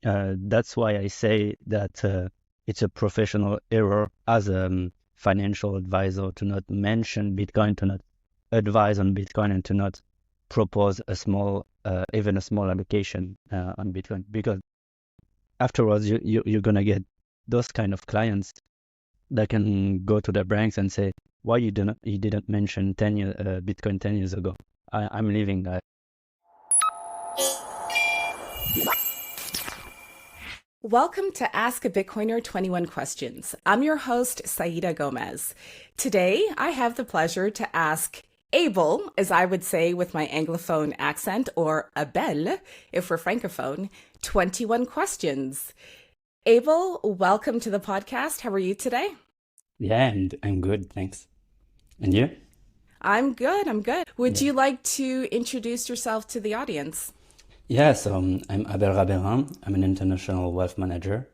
That's why I say that it's a professional error as a financial advisor to not mention Bitcoin, to not advise on Bitcoin, and to not propose even a small allocation on Bitcoin, because afterwards you're gonna get those kind of clients that can go to their banks and say, why you didn't mention Bitcoin 10 years ago? I'm leaving. Welcome to Ask a Bitcoiner 21 Questions. I'm your host, Saida Gomez. Today, I have the pleasure to ask Abel, as I would say with my Anglophone accent, or Abel, if we're Francophone, 21 questions. Abel, welcome to the podcast. How are you today? Yeah, and I'm good, thanks. And you? I'm good. Would Yeah. you like to introduce yourself to the audience? Yeah, so I'm Abel Raberin. I'm an international wealth manager.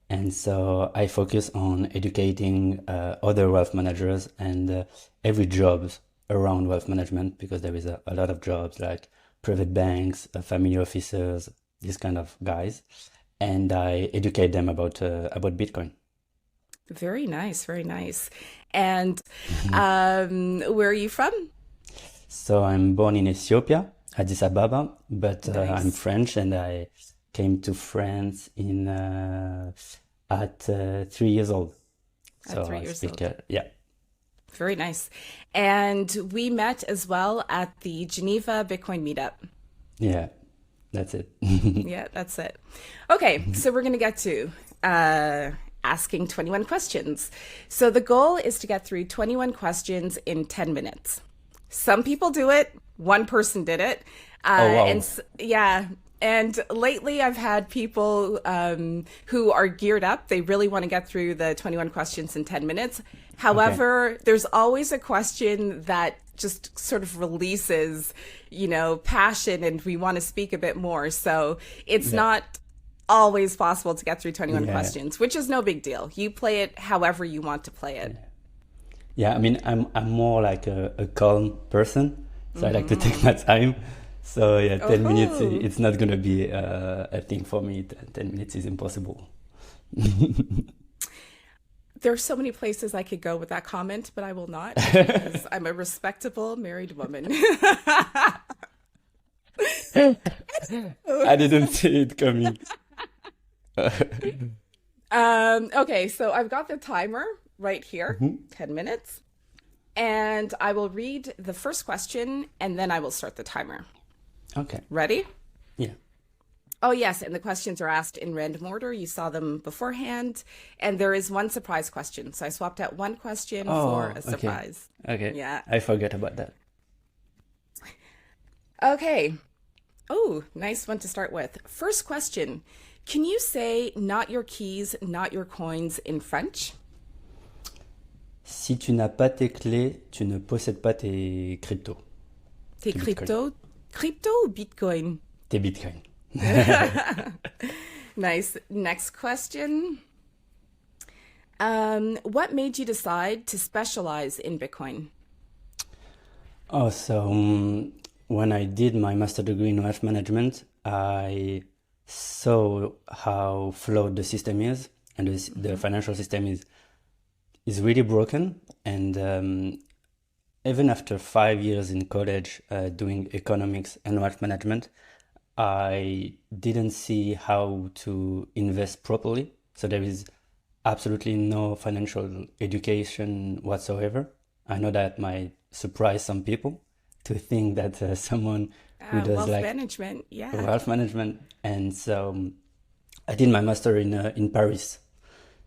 And so I focus on educating other wealth managers and every jobs around wealth management, because there is a lot of jobs like private banks, family officers, these kind of guys. And I educate them about Bitcoin. Very nice, very nice. And where are you from? So I'm born in Ethiopia, Addis Ababa, but I'm Nice. French, and I came to France in at 3 years old. At So three I years speak, old. yeah, Very nice. And we met as well at the Geneva Bitcoin meetup. yeah, that's it. Yeah, that's it. Okay, so we're going to get to asking 21 questions. So the goal is to get through 21 questions in 10 minutes. Some people do it, one person did it. Oh And wow, yeah, and lately I've had people who are geared up. They really want to get through the 21 questions in 10 minutes. okay, However, there's always a question that just sort of releases, passion, and we want to speak a bit more. So it's yeah, not always possible to get through 21 yeah, questions, which is no big deal. You play it however you want to play it. yeah. I mean, I'm more like a calm person, so I like to take my time. So yeah, 10 minutes, Oh, it's not gonna be a thing for me. 10 minutes is impossible. there's so many places I could go with that comment, but I will not because I'm a respectable married woman. I didn't see it coming. Okay, so I've got the timer right here, Mhm. 10 minutes, and I will read the first question and then I will start the timer. Okay. Ready? Yeah. Oh, yes, and the questions are asked in random order. You saw them beforehand, and there is one surprise question. So I swapped out one question for Oh, a okay. surprise. Okay. Yeah. I forgot about that. Okay. Oh, nice one to start with. First question. Can you say not your keys, not your coins in French? Si tu n'as pas tes clés, tu ne possèdes pas tes cryptos, Tes tes bitcoins, crypto? Crypto ou Bitcoin? tes bitcoins. Nice. Next question. What made you decide to specialize in Bitcoin? Oh, so when I did my master degree in wealth management, I saw how flawed the system is, and the Hmm. financial system is really broken. And even after 5 years in college doing economics and wealth management, I didn't see how to invest properly. So there is absolutely no financial education whatsoever. I know that might surprise some people to think that someone who does Wealth like management. Yeah. wealth management, and so I did my master in Paris.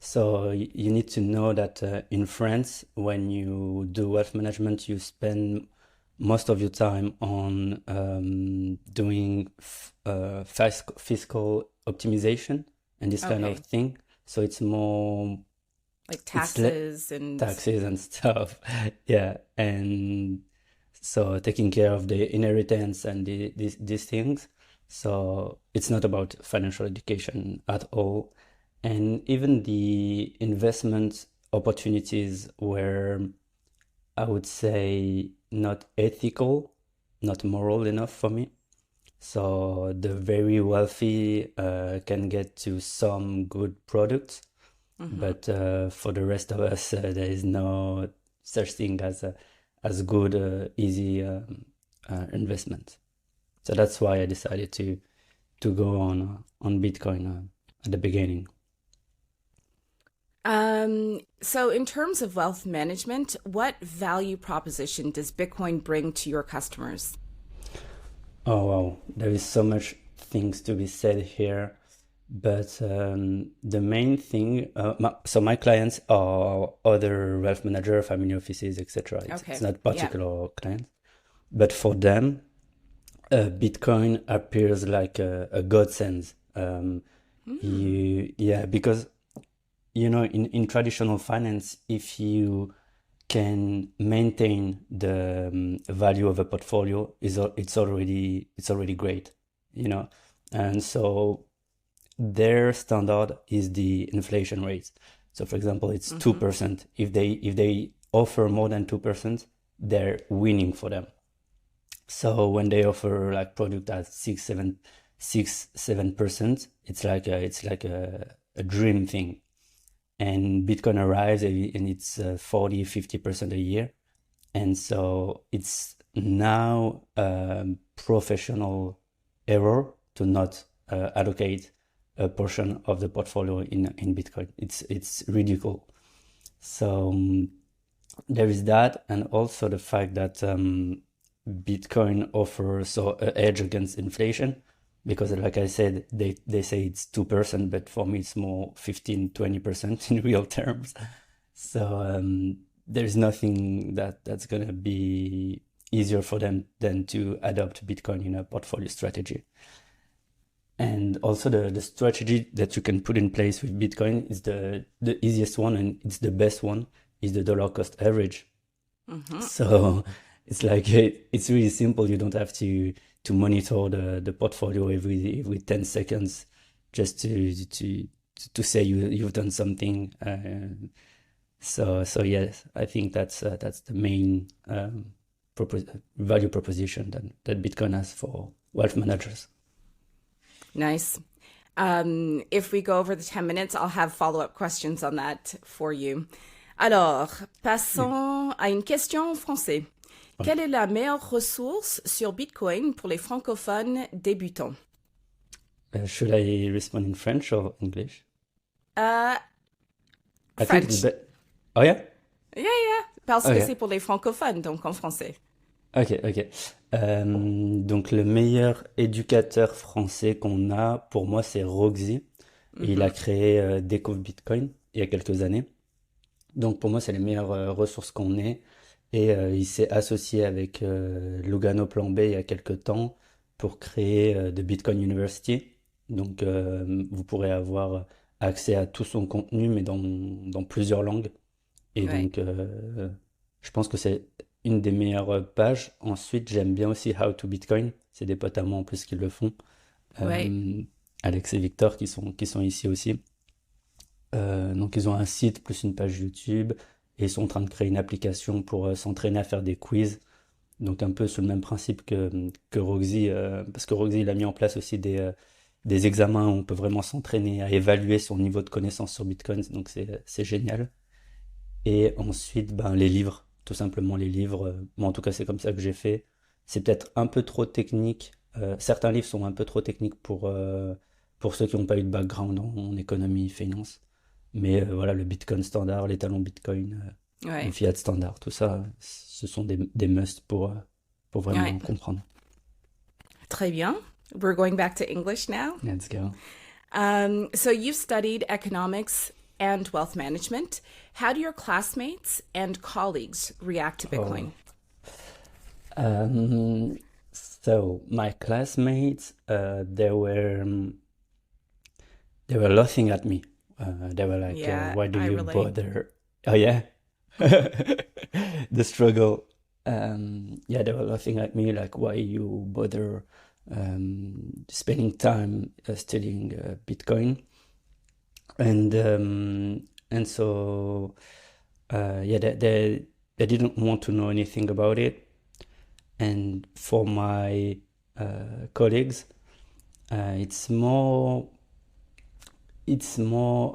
So you need to know that in France, when you do wealth management, you spend most of your time on doing fiscal optimization and this kind of Okay. thing. So it's more, Like it's taxes and taxes and stuff. Yeah. And so taking care of the inheritance and these things. So it's not about financial education at all. And even the investment opportunities were, I would say, not ethical, not moral enough for me. So the very wealthy can get to some good products, but for the rest of us, there is no such thing as good, easy investment. So that's why I decided to go on Bitcoin at the beginning. So in terms of wealth management, what value proposition does Bitcoin bring to your customers? Oh wow, there is so much things to be said here, but the main thing, so my clients are other wealth manager, family offices, etc. It's Okay. not Yeah. particular clients, but for them, Bitcoin appears like a godsend. Yeah, because in traditional finance, if you can maintain the value of a portfolio, it's already great, and so their standard is the inflation rate. So for example, it's 2%. If they offer more than 2%, they're winning for them. So when they offer like product at 6, 7%, it's like a dream thing. And Bitcoin arrives and it's 40, 50% a year. And so it's now professional error to not allocate a portion of the portfolio in Bitcoin. It's ridiculous. So there is that, and also the fact that Bitcoin offers so a edge against inflation, because like I said, they say it's 2%, but for me it's more 15, 20% in real terms. So there's nothing that's gonna be easier for them than to adopt Bitcoin in a portfolio strategy. And also the strategy that you can put in place with Bitcoin is the easiest one, and it's the best one, is the dollar cost average. So it's like it's really simple. You don't have to monitor the portfolio every 10 seconds just to say you've done something. So yes, I think that's the main value proposition that Bitcoin has for wealth managers. Nice. If we go over the 10 minutes, I'll have follow-up questions on that for you. Alors, passons à une question en français. Quelle est la meilleure ressource sur Bitcoin pour les francophones débutants? Should I respond in French or English? I think it's French. Oh yeah? Yeah. Parce que Okay. c'est pour les francophones, donc en français. Ok. Donc le meilleur éducateur français qu'on a, pour moi, c'est Roxy. Et il a créé Découvre Bitcoin il y a quelques années. Donc pour moi, c'est les meilleures ressources qu'on ait. Et il s'est associé avec Lugano Plan B il y a quelques temps pour créer The Bitcoin University. Donc vous pourrez avoir accès à tout son contenu, mais dans plusieurs langues. Et Ouais. donc je pense que c'est une des meilleures pages. Ensuite, j'aime bien aussi How to Bitcoin. C'est des potes à moi en plus qui le font. Ouais. Alex et Victor qui sont ici aussi. Donc ils ont un site plus une page YouTube et ils sont en train de créer une application pour s'entraîner à faire des quiz. Donc un peu sur le même principe que Roxy, parce que Roxy il a mis en place aussi des examens où on peut vraiment s'entraîner à évaluer son niveau de connaissance sur Bitcoin. Donc c'est génial. Et ensuite, ben, les livres, tout simplement les livres. Moi en tout cas c'est comme ça que j'ai fait. C'est peut-être un peu trop technique. Certains livres sont un peu trop techniques pour ceux qui n'ont pas eu de background en économie, finance. Mais voilà, le Bitcoin standard, les talons Bitcoin, le Ouais. fiat standard, tout ça, ce sont des musts pour Ouais. vraiment comprendre. Très bien. We're going back to English now. Let's go. So you've studied economics and wealth management. How do your classmates and colleagues react to Oh. Bitcoin? So my classmates, they were laughing at me. They were like, Yeah, "Why do I you relate. bother?" Oh yeah, the struggle. Yeah, they were laughing at me like, "Why you bother spending time studying Bitcoin?" And so yeah, they didn't want to know anything about it. And for my colleagues, it's more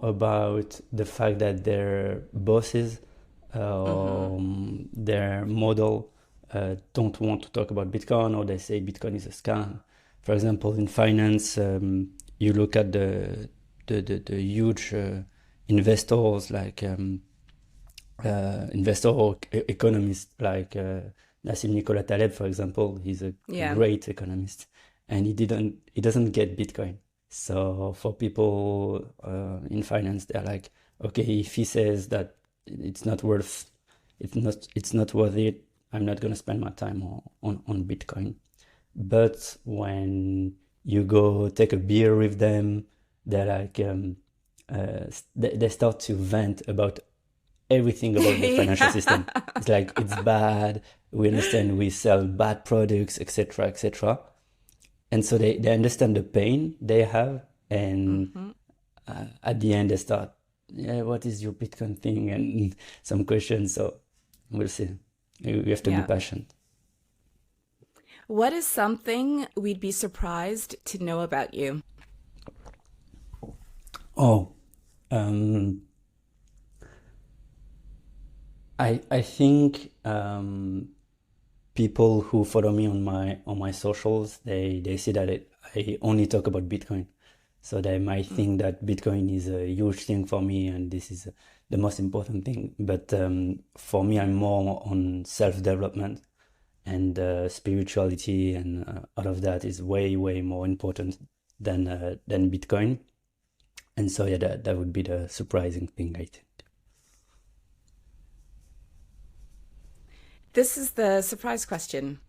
about the fact that their bosses, their model, don't want to talk about Bitcoin, or they say Bitcoin is a scam. For example, in finance, you look at the huge investors like investor or economists like Nassim Nicolas Taleb, for example. He's a great economist, and he doesn't get Bitcoin. So for people in finance, they're like, okay, if he says that it's not worth it, I'm not going to spend my time on Bitcoin. But when you go take a beer with them, they're like, they start to vent about everything about the financial system. It's like, it's bad. We understand we sell bad products, etc., etc. And so they understand the pain they have, and at the end they start, what is your Bitcoin thing, and some questions. So we'll see. We have to be patient. What is something we'd be surprised to know about you? I think people who follow me on my socials, they see that I only talk about Bitcoin. So they might think that Bitcoin is a huge thing for me, and this is the most important thing. But for me, I'm more on self-development, and spirituality, and all of that is way, way more important than Bitcoin. And so that would be the surprising thing, I think. This is the surprise question.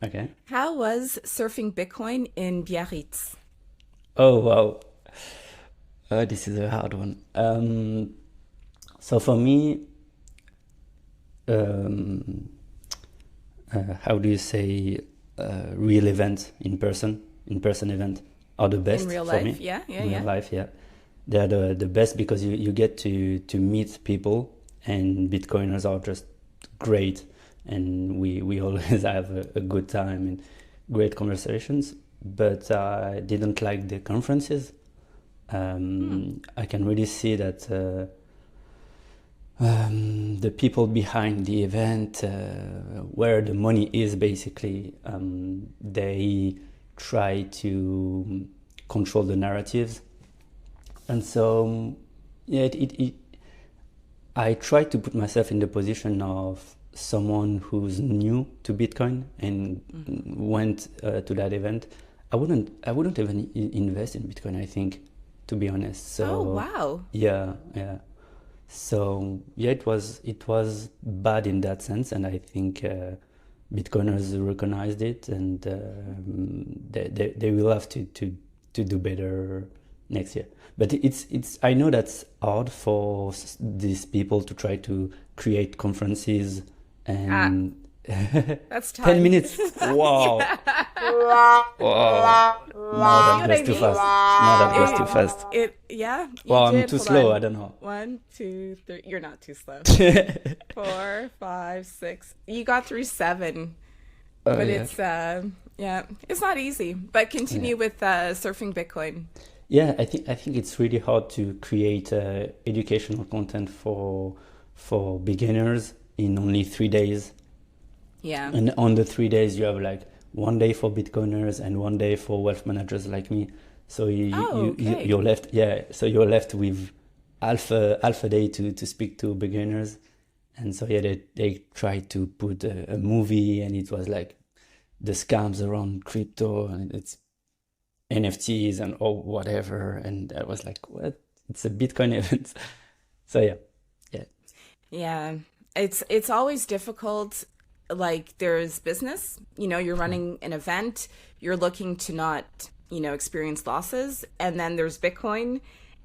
Okay. How was surfing Bitcoin in Biarritz? Oh, wow. This is a hard one. So for me, how do you say, real event, in-person event are the best In real for life, me. yeah. Real life, yeah. They're the best because you get to meet people, and Bitcoiners are just great, and we always have a good time and great conversations. But I didn't like the conferences. I can really see that the people behind the event, where the money is, basically, they try to control the narratives. And so, yeah, I try to put myself in the position of someone who's new to Bitcoin and went to that event. I wouldn't even invest in Bitcoin, I think, to be honest. So, oh, wow. Yeah. So yeah, it was bad in that sense, and I think Bitcoiners recognized it, and they will have to do better next year. But I know that's hard for these people to try to create conferences and That's 10 time. minutes. Wow. Wow. No, that goes too fast. No, that goes too fast. Well, I'm too slow. I don't know. 1, 2, 3. You're not too slow. 4, 5, 6. You got through 7. But it's it's not easy. But continue with surfing Bitcoin. Yeah, I think it's really hard to create educational content for beginners in only 3 days. Yeah. And on the 3 days, you have like 1 day for Bitcoiners and 1 day for wealth managers like me. So you're left, So you're left with half a day to speak to beginners. And so they tried to put a movie, and it was like the scams around crypto, and it's NFTs and whatever. And I was like, what? It's a Bitcoin event. So yeah. It's always difficult. Like, there's business, you're running an event, you're looking to not, experience losses. And then there's Bitcoin,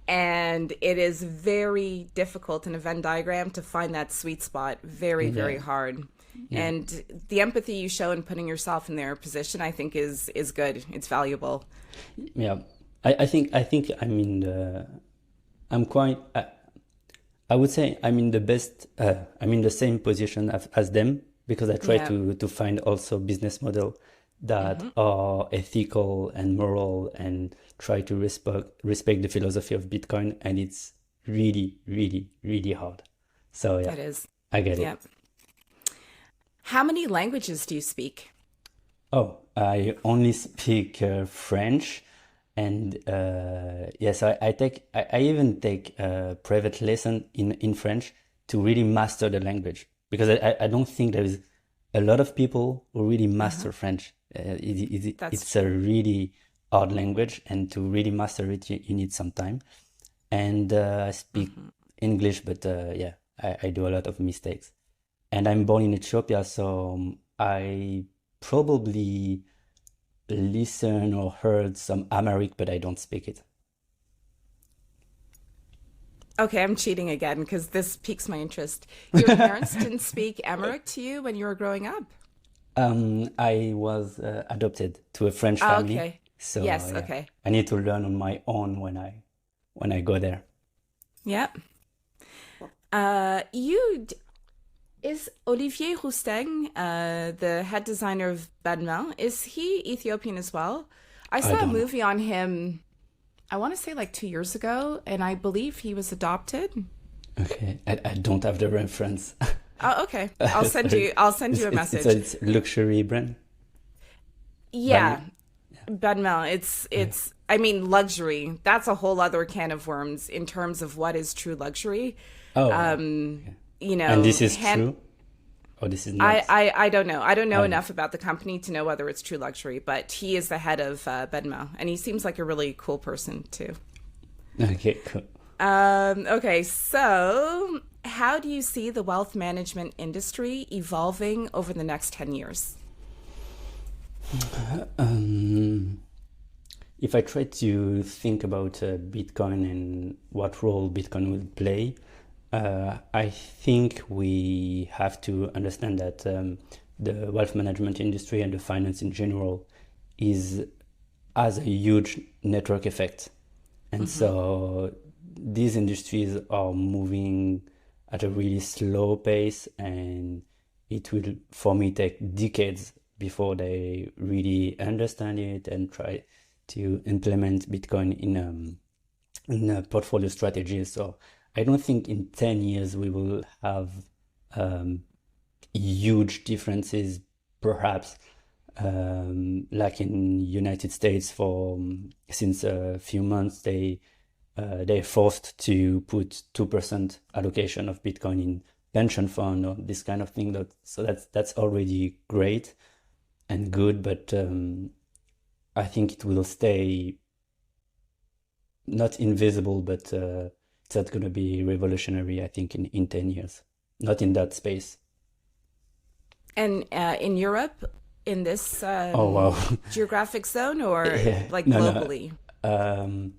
and it is very difficult in a Venn diagram to find that sweet spot. Very, very hard. Yeah. And the empathy you show in putting yourself in their position, I think is good. It's valuable. Yeah. I think I'm in the, I would say I'm in the best, I'm in the same position as them, because I try to find also business model that Hmm. are ethical and moral and try to respect the philosophy of Bitcoin, and it's really, really, really hard. So yeah, It is. I get it. Yeah. How many languages do you speak? Oh, I only speak French, and yes, I even take a private lesson in French to really master the language because I don't think there is a lot of people who really Uh-huh. master French. That's It's a true. really hard language, and to really master it, you need some time. And I speak Hmm. English, but yeah, I do a lot of mistakes. And I'm born in Ethiopia, so I probably listen or heard some Amharic, but I don't speak it. Okay, I'm cheating again because this piques my interest. Your parents didn't speak Amharic to you when you were growing up? I was adopted to a French Oh, family, okay. so Yes, yeah, okay. I need to learn on my own when I go there. Yep. You is Olivier Rousteing, the head designer of Balmain, is he Ethiopian as well? I I saw a don't know. movie on him, I want to say like 2 years ago, and I believe he was adopted. Okay, I don't have the reference. Oh, okay. Sorry. I'll send you a message. It's luxury brand, Yeah, but Balmain, yeah. it's I mean luxury. That's a whole other can of worms in terms of what is true luxury. Oh wow. Um, Okay. you And know, this is hand true, or this is not? I don't know. I don't know Okay. enough about the company to know whether it's true luxury, but he is the head of Benmo, and he seems like a really cool person too. Okay, cool. Okay, so how do you see the wealth management industry evolving over the next 10 years? Um, if I try to think about Bitcoin and what role Bitcoin will play, I think we have to understand that the wealth management industry and the finance in general is has a huge network effect. And Mm-hmm. so these industries are moving at a really slow pace, and it will, for me, take decades before they really understand it and try to implement Bitcoin in a portfolio strategy. So I don't think in 10 years we will have um, huge differences, perhaps like in United States for since a few months they're forced to put 2% allocation of Bitcoin in pension fund or this kind of thing. So that's already great and good, but I think it will stay not invisible, but it's not going to be revolutionary, I think, in 10 years. Not in that space. And in Europe, in this Oh, wow. geographic zone, or Yeah. like No, no. globally? Um,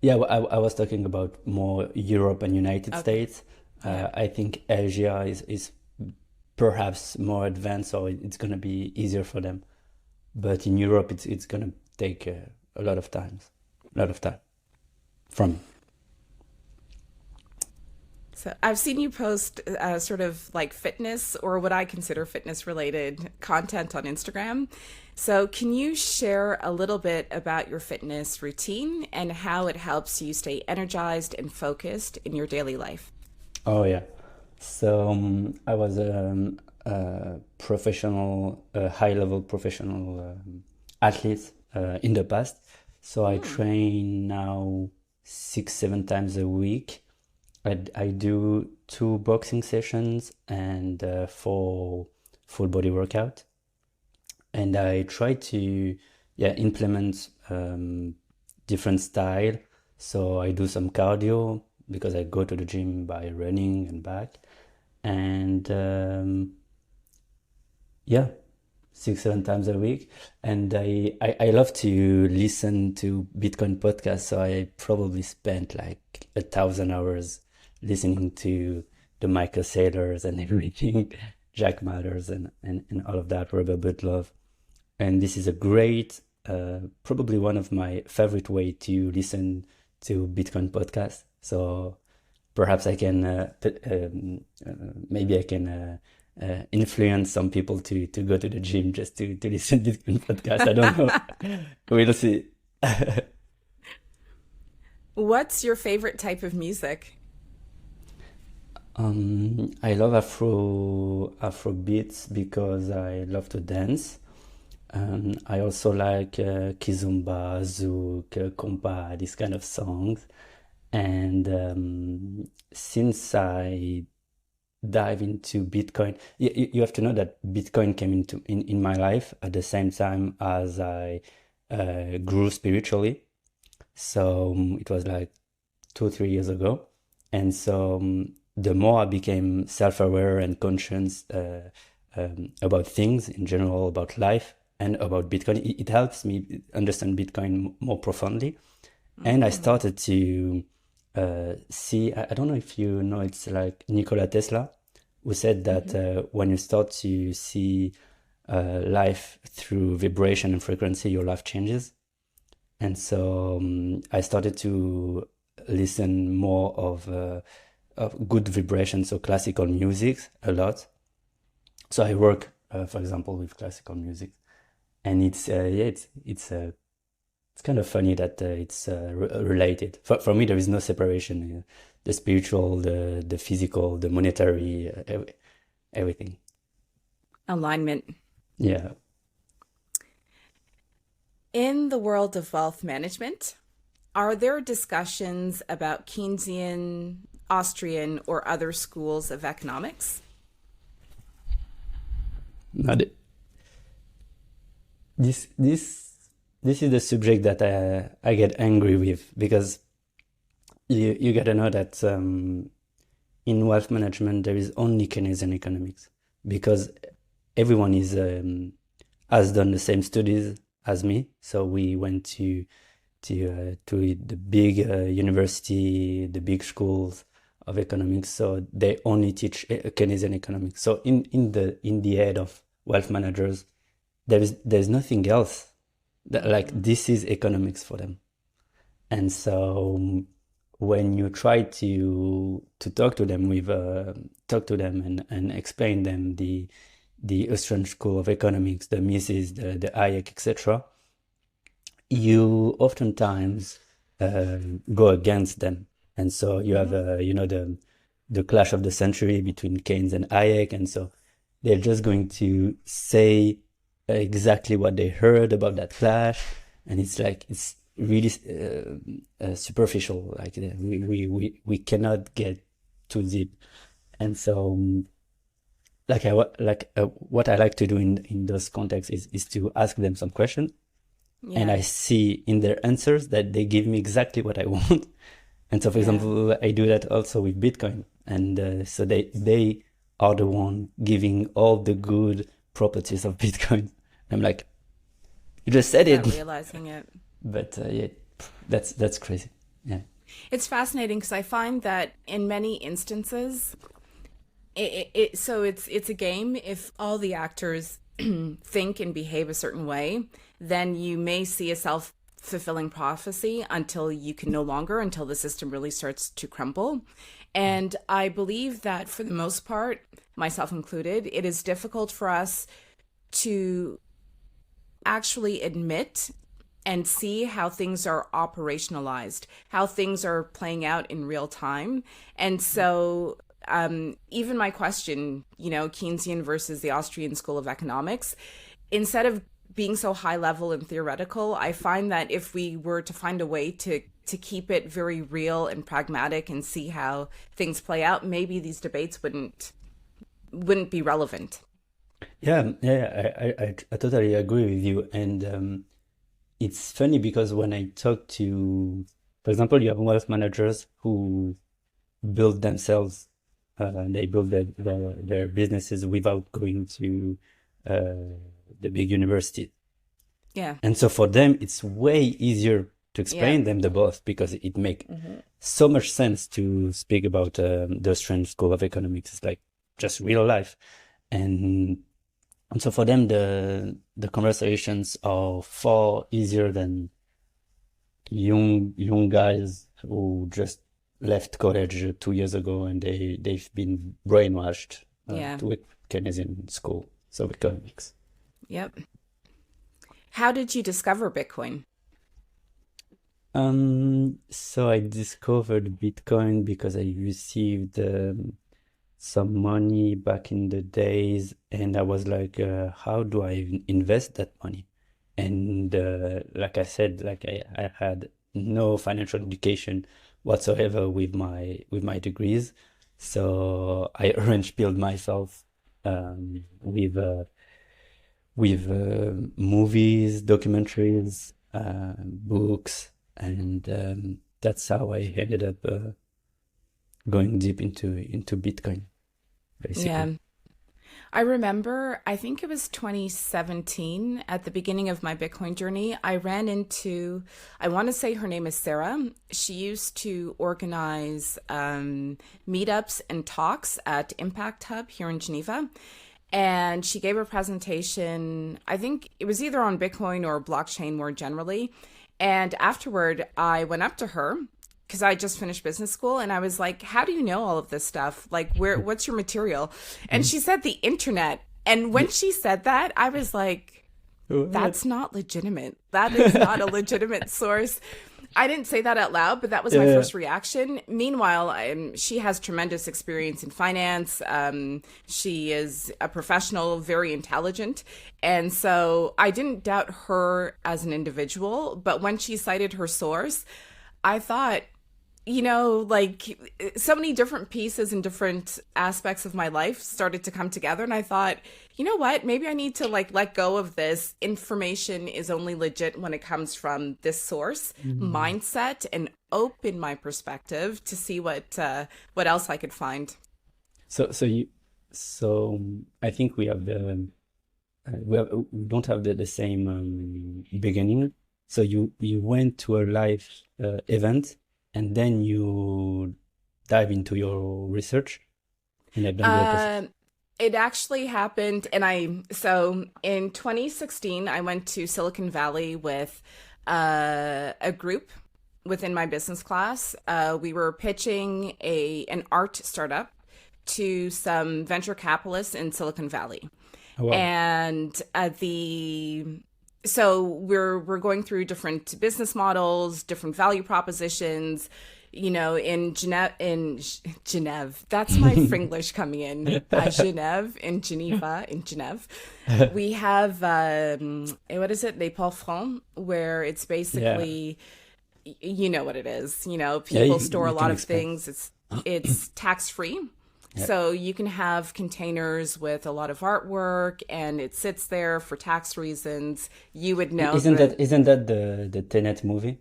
yeah, I was talking about more Europe and United Okay. States. Yeah. I think Asia is perhaps more advanced, so it's going to be easier for them. But in Europe, it's going to take a lot of time, a lot of time from. So I've seen you post sort of like fitness or what I consider fitness related content on Instagram. So can you share a little bit about your fitness routine and how it helps you stay energized and focused in your daily life? Oh yeah. So I was a professional, high-level professional athlete in the past. So I Hmm. train now 6, 7 times a week. I do two boxing sessions and four full body workout. And I try to yeah implement different style. So I do some cardio because I go to the gym by running and back, and yeah, 6, 7 times a week. And I love to listen to Bitcoin podcasts, so I probably spent like 1,000 hours listening to the Michael Saylors and everything, Jack Matters and all of that, Robert Butler. And this is a great, probably one of my favorite way to listen to Bitcoin podcast. So perhaps I can, maybe I can influence some people to go to the gym just to listen to this podcast. I don't know. We'll see. What's your favorite type of music? I love Afro beats because I love to dance. I also like kizomba, zouk, compa, these kind of songs. And since I dive into Bitcoin, you have to know that Bitcoin came in my life at the same time as I grew spiritually. So it was like 2 3 years ago, and so the more I became self-aware and conscious about things in general, about life and about Bitcoin, it helps me understand Bitcoin more profoundly. And I started to see, I don't know if you know, it's like Nikola Tesla, who said that when you start to see life through vibration and frequency, your life changes. And so I started to listen more of good vibration, so classical music a lot. So I work, for example, with classical music, and it's kind of funny that it's related. For me, there is no separation. The spiritual, the physical, the monetary, everything. Alignment. Yeah. In the world of wealth management, are there discussions about Keynesian, Austrian, or other schools of economics? Now, this is the subject that I get angry with, because you gotta know that in wealth management there is only Keynesian economics, because everyone has done the same studies as me. So we went to the big university, the big schools of economics. So they only teach Keynesian economics. So in the head of wealth managers, there's nothing else. Like, this is economics for them. And so when you try to talk to them and explain them the Austrian School of Economics, the Mises, the Hayek, etc., you oftentimes go against them. And so you have the clash of the century between Keynes and Hayek, and so they're just going to say exactly what they heard about that clash, and it's really superficial. Like, we cannot get too deep. And so what I like to do in those contexts is to ask them some questions, and I see in their answers that they give me exactly what I want. And so, for example, I do that also with Bitcoin, and so they are the one giving all the good properties of Bitcoin. I'm like, you just said it. Not realizing it. But yeah, that's crazy. Yeah. It's fascinating because I find that in many instances, so it's a game. If all the actors think and behave a certain way, then you may see a self-fulfilling prophecy until the system really starts to crumble. And I believe that for the most part, myself included, it is difficult for us to actually admit and see how things are operationalized, how things are playing out in real time. And so even my question, Keynesian versus the Austrian School of Economics, instead of being so high level and theoretical, I find that if we were to find a way to keep it very real and pragmatic and see how things play out, maybe these debates wouldn't be relevant. Yeah, I totally agree with you. And it's funny because when I talk to, for example, you have wealth managers who build themselves, they build their businesses without going to the big university. Yeah. And so for them, it's way easier to explain them the both, because it makes so much sense to speak about the Austrian School of Economics. It's like just real life. And so for them, the conversations are far easier than young guys who just left college 2 years ago and they've been brainwashed to it. Keynesian school, so economics. Yep. How did you discover Bitcoin? So I discovered Bitcoin because I received some money back in the days, and I was like, how do I invest that money? And like I said, like I had no financial education whatsoever with my degrees, so I orange pilled myself with movies, documentaries, books, and that's how I ended up going deep into Bitcoin, Yeah. basically. I remember, I think it was 2017, at the beginning of my Bitcoin journey, I ran into, I want to say her name is Sarah. She used to organize meetups and talks at Impact Hub here in Geneva. And she gave a presentation, I think it was either on Bitcoin or blockchain more generally. And afterward, I went up to her because I just finished business school and I was like, how do you know all of this stuff? Like, what's your material? And she said the internet. And when she said that, I was like, What? that's not legitimate. That is not a legitimate source. I didn't say that out loud, but that was my Yeah. first reaction. Meanwhile, she has tremendous experience in finance. She is a professional, very intelligent. And so I didn't doubt her as an individual. But when she cited her source, I thought, like so many different pieces and different aspects of my life started to come together. And I thought, you know what, maybe I need to like let go of this information is only legit when it comes from this source Mm. mindset and open my perspective to see what else I could find. So so you so I think we have we don't have the same beginning. So you went to a live event, and then you dive into your research in AWS. Um, it actually happened, and so in 2016, I went to Silicon Valley with a group within my business class. We were pitching an art startup to some venture capitalists in Silicon Valley. Oh, wow. And the so we're going through different business models, different value propositions. In Geneva, that's my Fringlish coming in. Geneva, in Geneva, we have what is it? Les Paul Francs, where it's Yeah. basically, you know what it is. Yeah, People store a you can lot of explain. things. It's tax free. Yeah. So you can have containers with a lot of artwork and it sits there for tax reasons. You would know that Isn't that the Tenet movie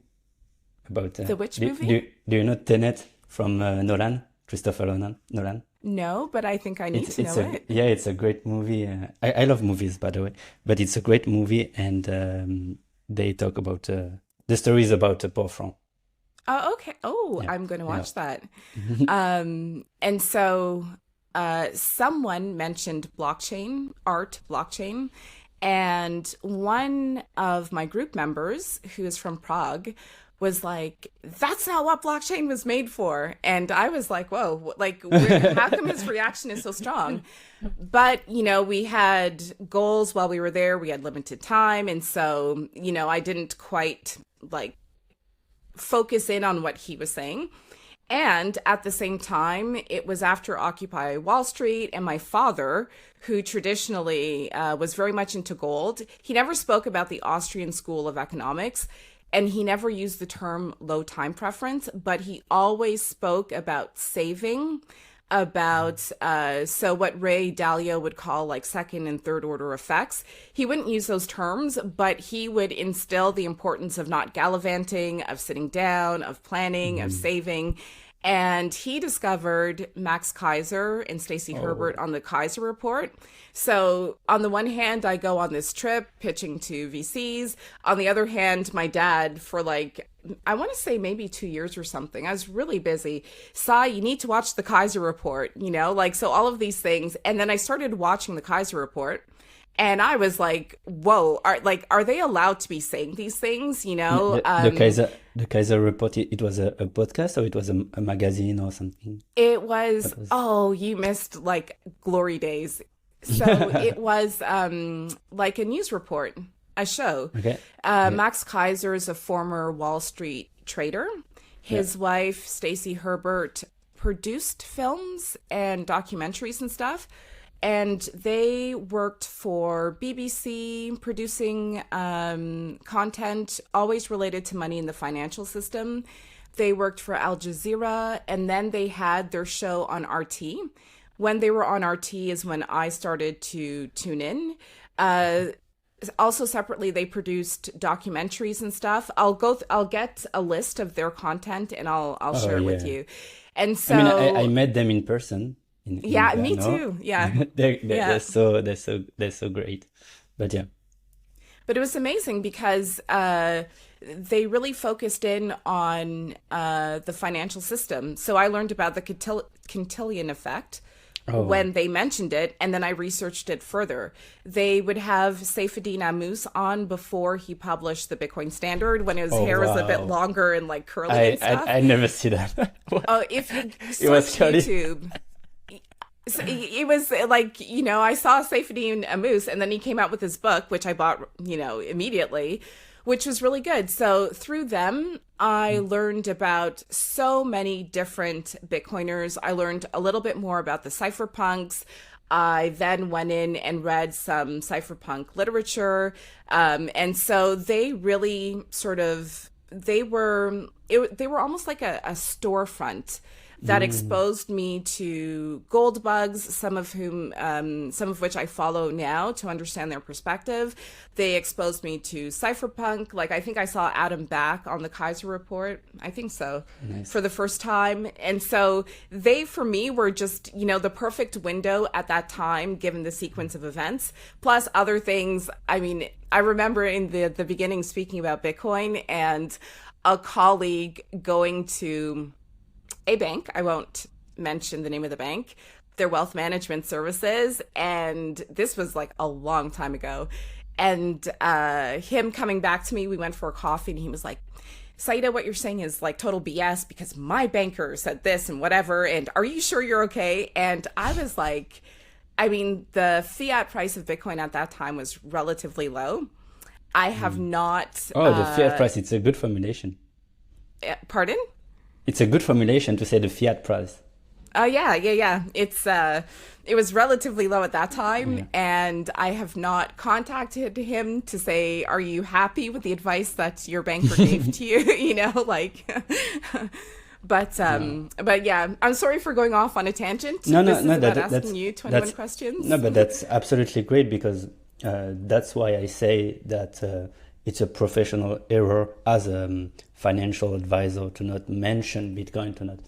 about the which movie? do you know Tenet from Nolan, Christopher Nolan? No, but I think I need to It's know a it. yeah, it's a great movie. I love movies, by the way, but it's a great movie, and they talk about the stories about Paul Franc. Oh, okay. Oh, Yeah, I'm going to yeah. watch that. And so someone mentioned blockchain, art blockchain. And one of my group members, who is from Prague, was like, that's not what blockchain was made for. And I was like, whoa, like, how come his reaction is so strong? But, we had goals while we were there. We had limited time. And so, I didn't quite like focus in on what he was saying. And at the same time, it was after Occupy Wall Street, and my father, who traditionally was very much into gold, he never spoke about the Austrian school of economics, and he never used the term low time preference, but he always spoke about saving, about so what Ray Dalio would call like second and third order effects. He wouldn't use those terms, but he would instill the importance of not gallivanting, of sitting down, of planning, of Mhm. saving. And he discovered Max Kaiser and Stacy Herbert Oh, on the Kaiser Report. So on the one hand, I go on this trip pitching to VCs. On the other hand, my dad, for like, I want to say maybe 2 years or something, I was really busy. Sai, you need to watch the Kaiser Report, like, so all of these things. And then I started watching the Kaiser Report. And I was like, whoa, are they allowed to be saying these things? the Kaiser report. It was a podcast, or it was a magazine or something. It was, What was? oh, you missed like glory days. So it was like a news report, a show. Okay. Max Kaiser is a former Wall Street trader. Yeah. His wife, Stacey Herbert, produced films and documentaries and stuff. And they worked for BBC, producing content always related to money in the financial system. They worked for Al Jazeera, and then they had their show on RT. When they were on RT is when I started to tune in. Also separately, they produced documentaries and stuff. I'll get a list of their content and I'll Oh share it with yeah. you. And I mean, so I met them in person in yeah, me Brno. too. Yeah. They're Yeah. so great. But yeah. But it was amazing because they really focused in on the financial system. So I learned about the Cantillon effect Oh, when they mentioned it, and then I researched it further. They would have Saifedean Ammous on before he published the Bitcoin Standard, when his oh hair was a bit wow. longer and like curly and stuff. I never see that. What? Oh, if you It was search Cody. YouTube, so it was like, I saw Saifedean Ammous, and then he came out with his book, which I bought, immediately, which was really good. So through them, I learned about so many different Bitcoiners. I learned a little bit more about the cypherpunks. I then went in and read some cypherpunk literature. And so they really they were almost like a storefront that Mm. exposed me to gold bugs, some of which I follow now to understand their perspective. They exposed me to cypherpunk. Like I think I saw Adam Back on the Kaiser Report. I think so, Nice. for the first time. And so they, for me, were just, the perfect window at that time, given the sequence of events, plus other things. I mean, I remember in the beginning speaking about Bitcoin and a colleague going to a bank. I won't mention the name of the bank, their wealth management services. And this was like a long time ago. And him coming back to me, we went for a coffee and he was like, Saida, what you're saying is like total BS because my banker said this and whatever. And are you sure you're okay? And I was like, I mean, the fiat price of Bitcoin at that time was relatively low. I have not, Oh, the fiat price, it's a good formulation. pardon? It's a good formulation to say the fiat price. Oh yeah. It was relatively low at that time, Yeah. and I have not contacted him to say, "Are you happy with the advice that your banker gave to you?" Like. No. But yeah, I'm sorry for going off on a tangent. No, This no, is no, about that's asking you 21 that's no, questions. but that's absolutely great because that's why I say that it's a professional error as a financial advisor to not mention Bitcoin, to not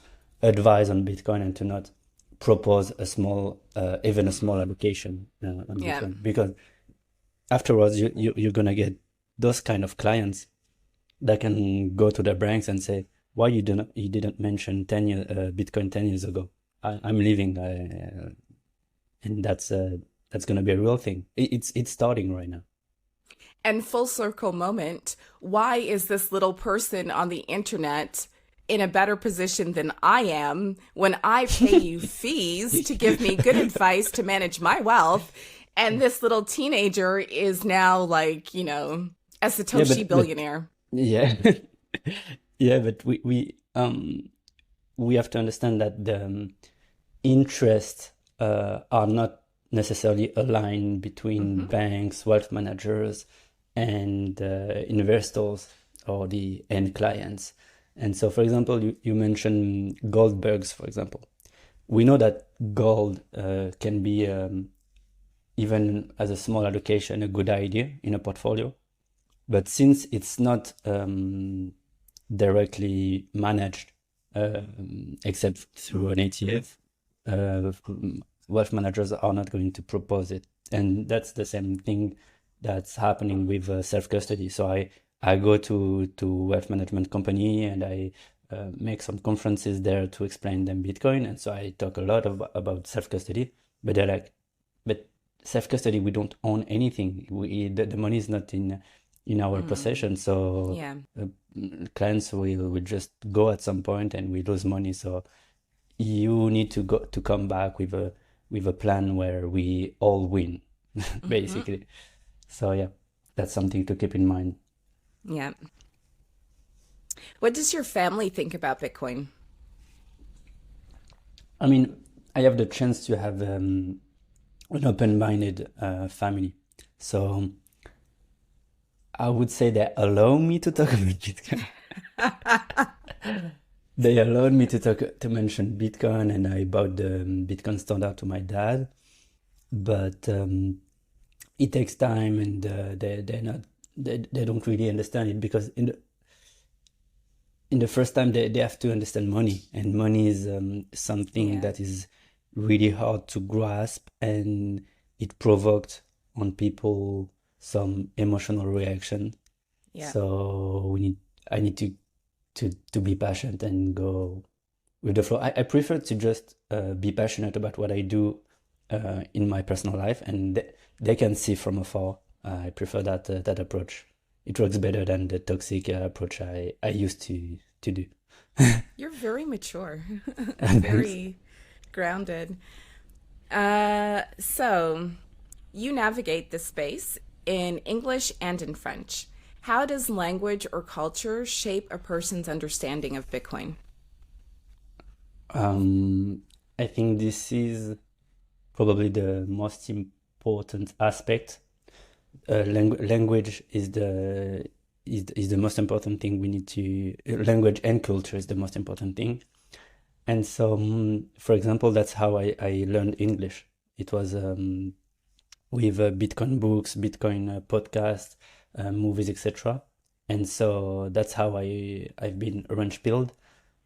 advise on Bitcoin, and to not propose even a small allocation on Yeah. Bitcoin, because afterwards you're gonna get those kind of clients that can go to their banks and say, why you didn't mention Bitcoin 10 years ago? I'm leaving, and that's gonna be a real thing. It's starting right now. And full circle moment, why is this little person on the internet in a better position than I am when I pay you fees to give me good advice to manage my wealth? And this little teenager is now like, a Yeah, Satoshi but billionaire. yeah, yeah, but we have to understand that the interests are not necessarily aligned between Hmm. banks, wealth managers, and investors or the end clients. And so, for example, you mentioned gold bugs, for example. We know that gold can be, even as a small allocation, a good idea in a portfolio. But since it's not directly managed, except through an ETF, uh, wealth managers are not going to propose it. And that's the same thing that's happening with self-custody. So I go to wealth management company and I make some conferences there to explain them Bitcoin. And so I talk a lot about self-custody, but they're like, but self-custody, we don't own anything. The money is not in our Mm, possession. So yeah. uh, clients will just go at some point and we lose money. So you need to come back with with a plan where we all win, Hmm. basically. So yeah, that's something to keep in mind. Yeah. What does your family think about Bitcoin? I mean, I have the chance to have an open-minded family. So I would say they allow me to talk about Bitcoin. They allowed me to mention Bitcoin, and I bought the Bitcoin standard to my dad. But it takes time, and they don't really understand it because in the first time they have to understand money, and money is something Yeah. that is really hard to grasp, and it provoked on people some emotional reaction. Yeah. So I need to be patient and go with the flow. I prefer to just be passionate about what I do in my personal life, and they can see from afar. I prefer that approach. It works better than the toxic approach I used to do. You're very mature, Thanks. very grounded. So you navigate the space in English and in French. How does language or culture shape a person's understanding of Bitcoin? Um, I think this is probably the most important aspect. Language is the most important thing we need to. Language and culture is the most important thing. And so, for example, that's how I learned English. It was with Bitcoin books, Bitcoin podcasts, movies, etc. And so that's how I've been orange pilled.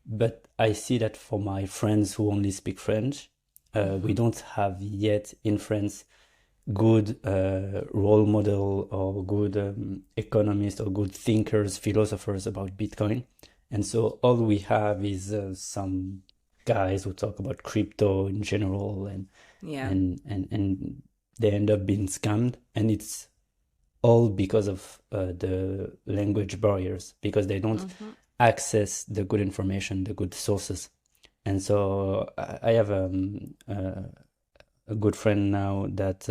But I see that for my friends who only speak French, we Hmm. don't have yet in France good role model or good economists or good thinkers, philosophers about Bitcoin. And so all we have is some guys who talk about crypto in general, Yeah. and they end up being scammed. And it's all because of the language barriers, because they don't Hmm. access the good information, the good sources. And so I have a good friend now that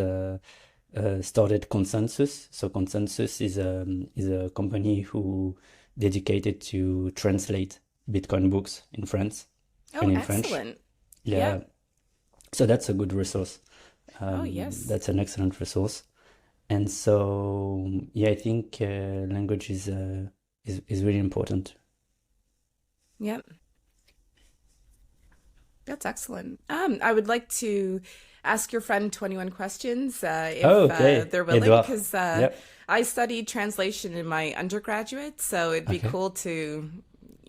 started Consensus. So Consensus is a company who dedicated to translate Bitcoin books in France Oh, and in French. excellent. Yeah, Yep. so that's a good resource. Oh, yes. That's an excellent resource. And so yeah, I think language is really important. Yep. That's excellent. I would like to ask your friend 21 questions Oh, if okay, they're willing, Edouard. because Yep. I studied translation in my undergraduate, so it'd be Okay. cool to,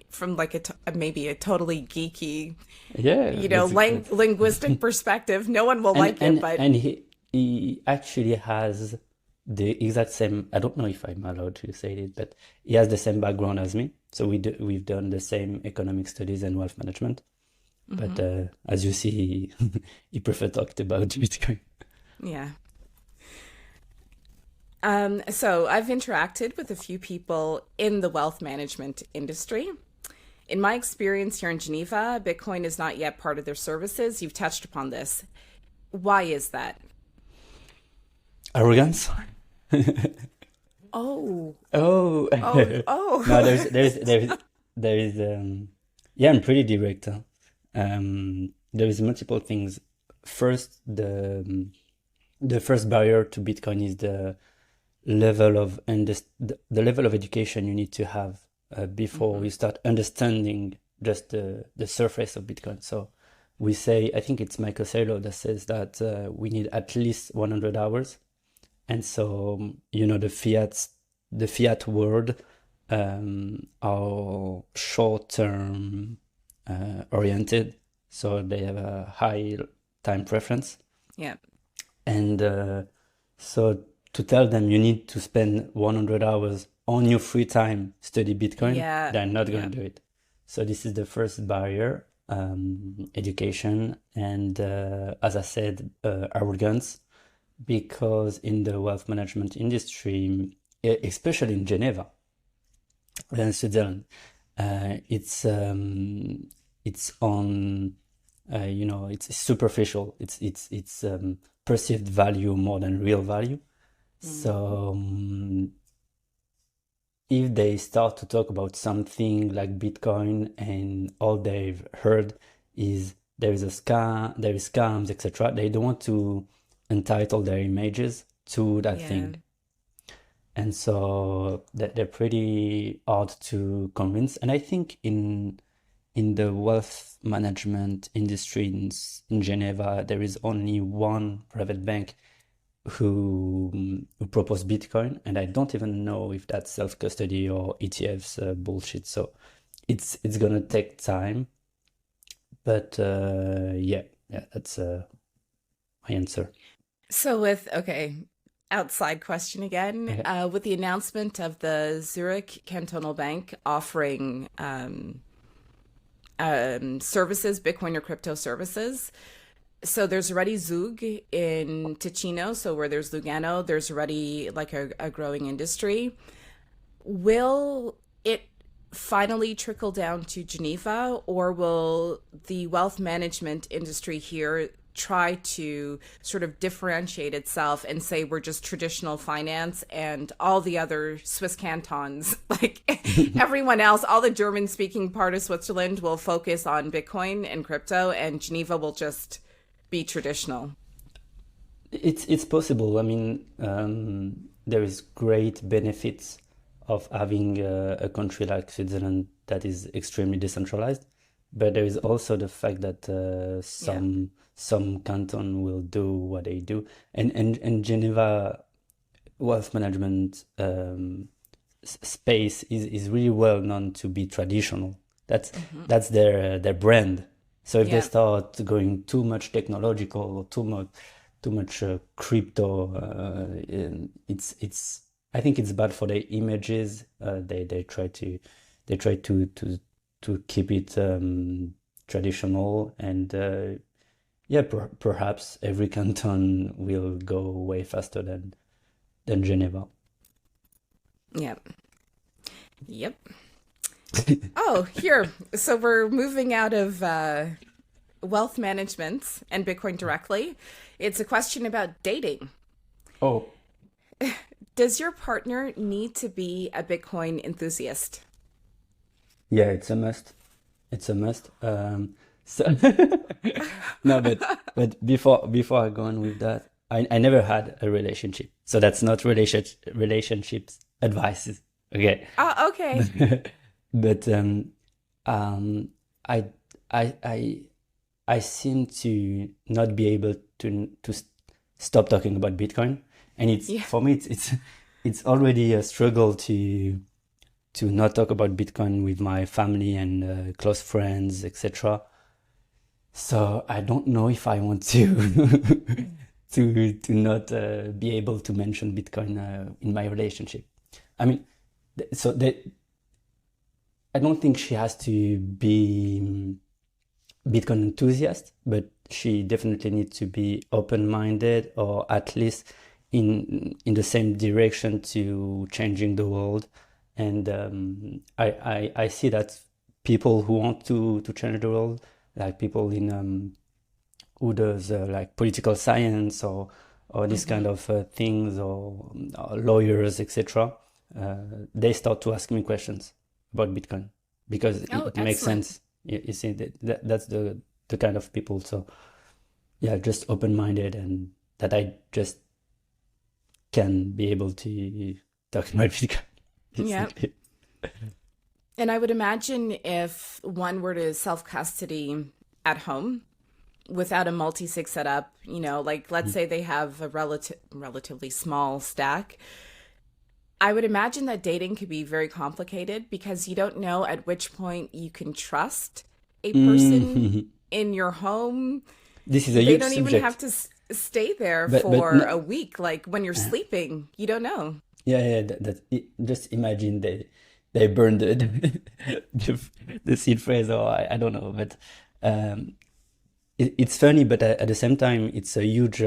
from like maybe a totally geeky, Yeah, that's linguistic perspective. No one will and like it, and but and he actually has the exact same. I don't know if I'm allowed to say it, but he has the same background as me. So we've done the same economic studies and wealth management. But mhm, as you see, he prefer talked about Bitcoin. yeah. So I've interacted with a few people in the wealth management industry. In my experience here in Geneva, Bitcoin is not yet part of their services. You've touched upon this. Why is that? Arrogance? Oh, Oh, oh, no, oh. there is yeah, I'm pretty direct. Huh? There is multiple things. First, the first barrier to Bitcoin is level of the level of education you need to have before Hmm. you start understanding just the surface of Bitcoin. So we say, I think it's Michael Saylor that says that we need at least 100 hours. And so, the fiat world are short-term oriented, so they have a high time preference. Yeah, And so to tell them you need to spend 100 hours on your free time study Bitcoin, yeah, they're not yeah. going to do it. So this is the first barrier, education, and as I said, arrogance, because in the wealth management industry, especially in Geneva, in Switzerland, it's on It's superficial. It's perceived value more than real value. So if they start to talk about something like Bitcoin and all they've heard is there is scams, etc., they don't want to entitle their images to that thing. And so they're pretty hard to convince. And I think in the wealth management industry in Geneva, there is only one private bank who propose Bitcoin, and I don't even know if that's self-custody or ETFs bullshit. So it's gonna take time, but that's my answer. So outside question again, Okay. with the announcement of the Zurich Cantonal Bank offering services, Bitcoin or crypto services. So there's already Zug in Ticino, so where there's Lugano, there's already like a growing industry. Will it finally trickle down to Geneva, or will the wealth management industry here try to sort of differentiate itself and say we're just traditional finance and all the other Swiss cantons, like everyone else, all the German speaking part of Switzerland will focus on Bitcoin and crypto, and Geneva will just be traditional? It's possible. I mean, there is great benefits of having a country like Switzerland that is extremely decentralized, but there is also the fact that Yeah. some canton will do what they do, and Geneva wealth management space is really well known to be traditional. That's their brand. So if they Yeah. start going too much technological or too much crypto, it's I think it's bad for their images. They try to keep it traditional, and perhaps every canton will go way faster than Geneva. Yep. Yep. Oh, here. So we're moving out of wealth management and Bitcoin directly. It's a question about dating. Oh, Does your partner need to be a Bitcoin enthusiast? yeah, it's a must. It's a must. So no, but before I go on with that, I never had a relationship, so that's not relationships advices. Okay, Oh, okay. but um, I I I I seem to not be able to stop talking about Bitcoin, and it's Yeah. for me it's already a struggle to not talk about Bitcoin with my family and close friends, etc. So I don't know if I want to to not be able to mention Bitcoin in my relationship. I mean, so that I don't think she has to be Bitcoin enthusiast, but she definitely needs to be open-minded, or at least in the same direction to changing the world. And I see that people who want to change the world, like people in who does like political science or this kind Hmm. of things, or lawyers, etc. They start to ask me questions about Bitcoin because Oh, it makes excellent. sense. You see, that's the kind of people. So yeah, just open-minded, and that I just can be able to talk about Bitcoin. Yeah. Basically. And I would imagine if one were to self custody at home without a multi-sig setup, like let's say they have a relatively small stack, I would imagine that dating could be very complicated because you don't know at which point you can trust a person Mm. in your home. This is a They huge don't even have subject, to stay there but for no, a week. Like when you're sleeping, you don't know. yeah, just imagine they burn the, the seed phrase, or I don't know, but um, it's funny, but at the same time, it's a huge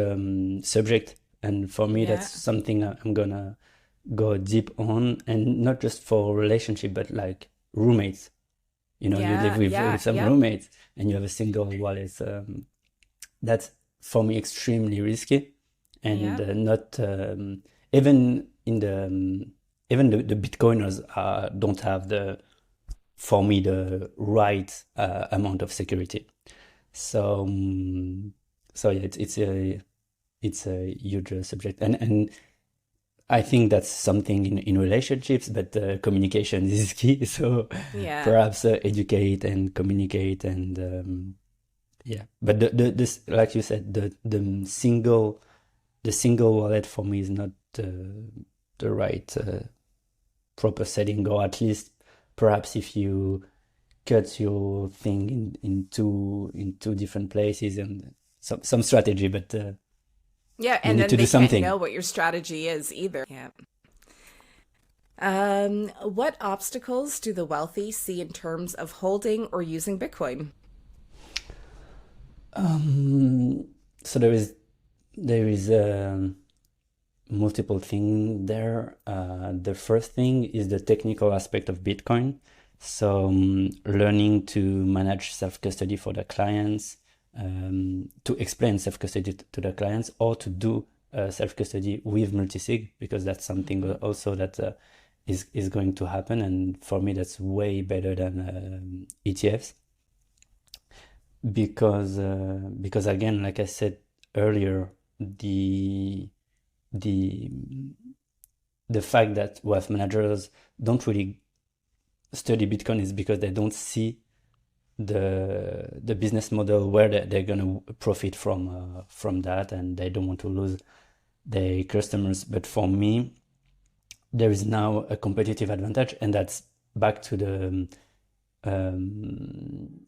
subject, and for me, that's Yeah. something I'm gonna go deep on, and not just for relationship, but like roommates. You live with some Yep. roommates and you have a single wallet. That's for me extremely risky, and Yep. not even in the Bitcoiners don't have for me the right amount of security. So yeah, it's a huge subject, and I think that's something in relationships, but communication is key. So Yeah. perhaps educate and communicate, and yeah. But this, like you said, the single wallet for me is not the right proper setting, or at least perhaps if you cut your thing in two different places, and some strategy, but Yeah, you and need then to do they can't know something. what your strategy is either. Yeah. What obstacles do the wealthy see in terms of holding or using Bitcoin? So there is multiple things there. The first thing is the technical aspect of Bitcoin. So learning to manage self-custody for the clients, to explain self-custody to the clients, or to do self-custody with multisig, because that's something Hmm. also that is going to happen. And for me, that's way better than ETFs, because again, like I said earlier, the the fact that wealth managers don't really study Bitcoin is because they don't see the business model where they're gonna profit from that, and they don't want to lose their customers. But for me, there is now a competitive advantage, and that's back to the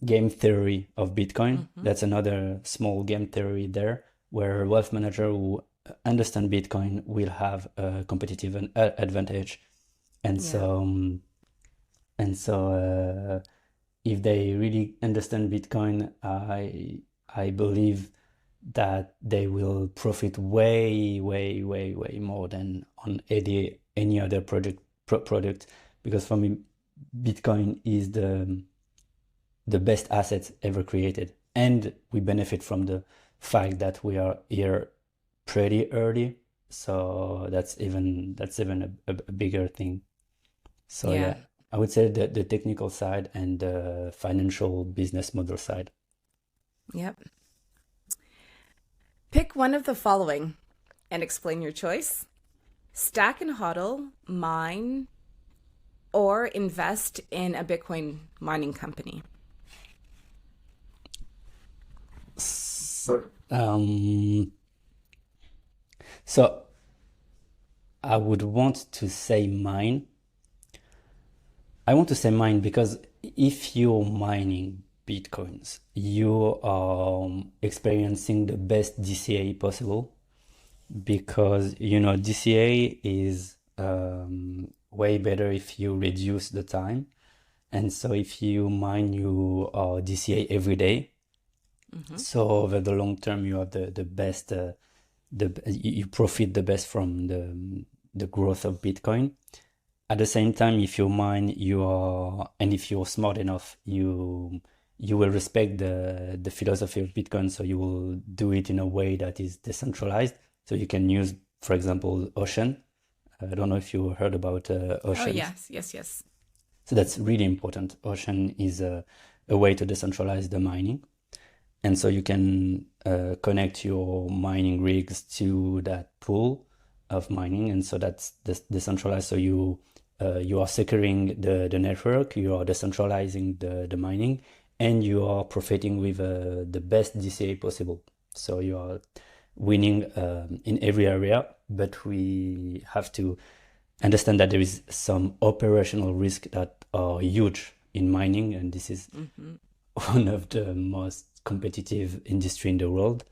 game theory of Bitcoin. Hmm. That's another small game theory there, where wealth manager who understand Bitcoin will have a competitive advantage. And Yeah. so, if they really understand Bitcoin, I believe that they will profit way, way, way, way more than on any other product, because for me, Bitcoin is the best assets ever created, and we benefit from the fact that we are here pretty early. So that's even a bigger thing. So Yeah. yeah, I would say the technical side and the financial business model side. Yep. Pick one of the following and explain your choice. Stack and hodl, mine, or invest in a Bitcoin mining company. Um, so I would want to say mine. I want to say mine because if you're mining Bitcoins, you are experiencing the best DCA possible, because DCA is way better if you reduce the time. And so if you mine, you are DCA every day. Hmm. So over the long term, you have the best, you profit the best from the growth of Bitcoin. At the same time, if you mine, and if you're smart enough, you will respect the philosophy of Bitcoin. So you will do it in a way that is decentralized. So you can use, for example, Ocean. I don't know if you heard about Oh, Oceans. yes, yes, yes. So that's really important. Ocean is a way to decentralize the mining. And so you can connect your mining rigs to that pool of mining, and so that's decentralized. So you are securing the network, you are decentralizing the mining, and you are profiting with the best DCA possible. So you are winning in every area, but we have to understand that there is some operational risk that are huge in mining, and this is Hmm. one of the most competitive industry in the world.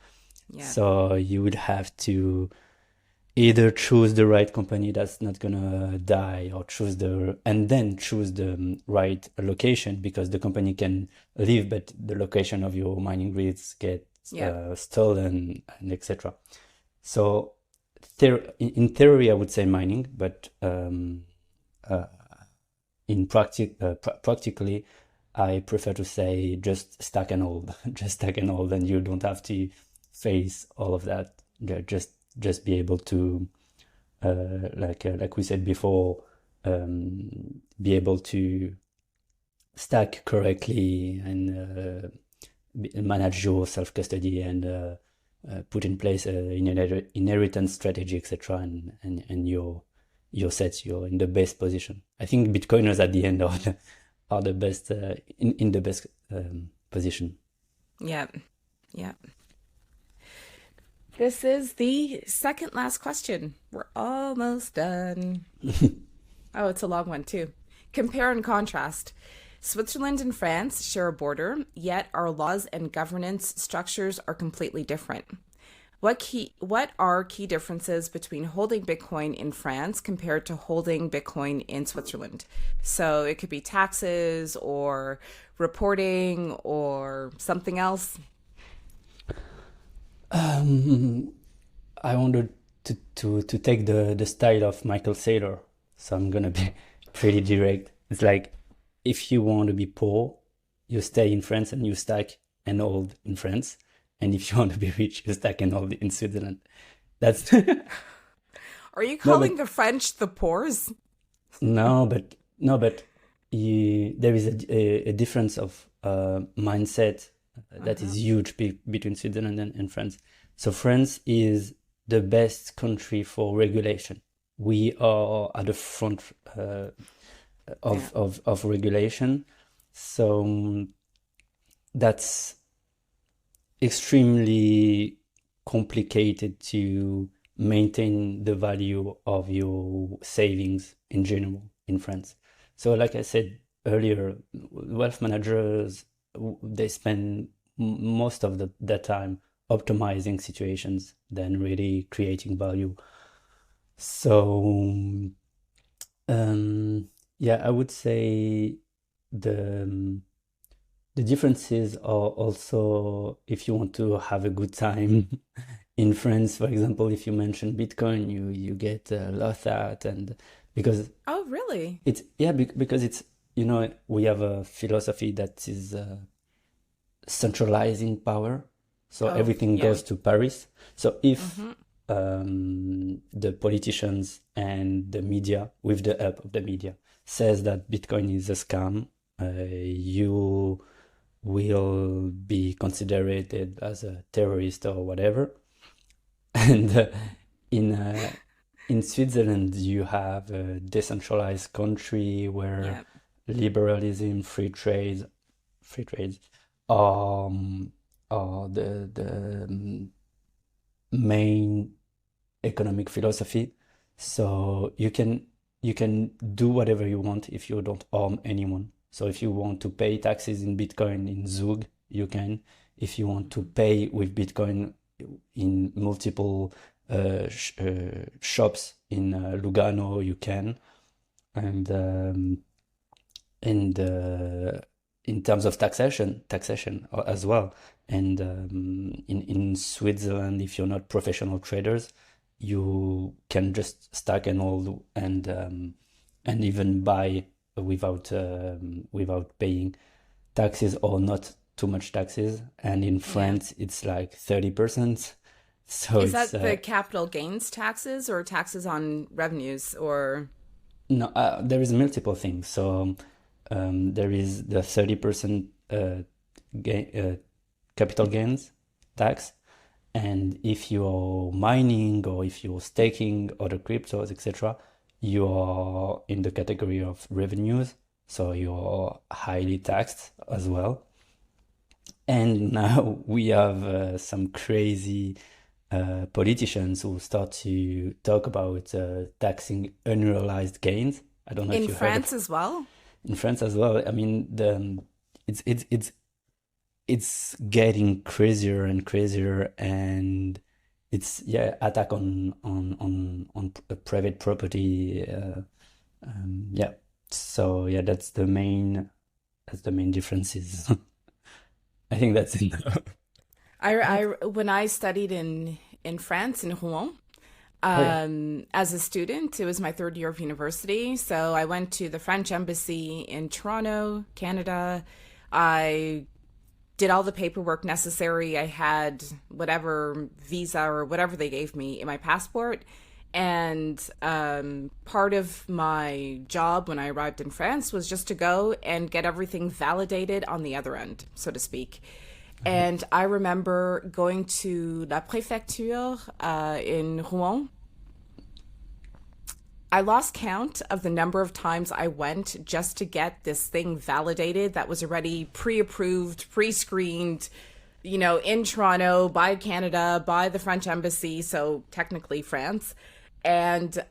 Yeah. So you would have to either choose the right company that's not gonna die, or choose the right location, because the company can leave, but the location of your mining rigs get Yep. stolen, and etc. So in theory, I would say mining, but uh, practically, I prefer to say just stack and hold, just stack and hold, and you don't have to face all of that. Just be able to, like we said before, be able to stack correctly and manage your self-custody and put in place an inheritance strategy, etc. And you're set. You're in the best position. I think Bitcoiners at the end are the best in the best position. Yeah. Yeah. This is the second last question. We're almost done. Oh, it's a long one too. Compare and contrast. Switzerland and France share a border, yet our laws and governance structures are completely different. What are key differences between holding Bitcoin in France compared to holding Bitcoin in Switzerland? So it could be taxes or reporting or something else. I wanted to take the style of Michael Saylor, so I'm gonna be pretty direct. It's like, if you want to be poor, you stay in France and you stack and hold in France. And if you want to be rich, you stack and hold in Switzerland. That's Are you calling the French the poors? no, but there is a difference of mindset that is huge between Switzerland and France. So France is the best country for regulation. We are at the front of regulation. So that's extremely complicated to maintain the value of your savings in general in France. So like I said earlier, wealth managers, they spend most of their time optimizing situations than really creating value. So yeah, I would say the differences are also, if you want to have a good time in France, for example, if you mention Bitcoin, you get laughed at, and because Oh, really? because it's, we have a philosophy that is centralizing power, so Oh, everything yeah. goes to Paris. So if the politicians and the media, with the help of the media, says that Bitcoin is a scam, you will be considered as a terrorist or whatever. And in Switzerland, you have a decentralized country where Yeah. liberalism, free trade are the main economic philosophy. So you can do whatever you want if you don't harm anyone. So if you want to pay taxes in Bitcoin in Zug, you can. If you want to pay with Bitcoin in multiple shops in Lugano, you can. And in terms of taxation as well. And in Switzerland, if you're not professional traders, you can just stack and hold and even buy without paying taxes or not too much taxes. And in Yeah. France, it's like 30%. So Is it's that the capital gains taxes or taxes on revenues or no, there is multiple things. So there is the 30% capital gains tax. And if you're mining or if you're staking other cryptos, etc., you are in the category of revenues. So you're highly taxed as well. And now we have some crazy politicians who start to talk about taxing unrealized gains. I don't know if in you heard of France as well? in France as well. I mean, it's getting crazier and crazier, and it's attack on private property. Yeah, so yeah, that's the main differences. I think that's it. When I studied in France in Rouen, As a student. It was my third year of university. So I went to the French embassy in Toronto, Canada. I did all the paperwork necessary. I had whatever visa or whatever they gave me in my passport. And part of my job when I arrived in France was just to go and get everything validated on the other end, so to speak. And I remember going to La Préfecture in Rouen. I lost count of the number of times I went just to get this thing validated that was already pre-approved, pre-screened, in Toronto by Canada, by the French embassy, so technically France. And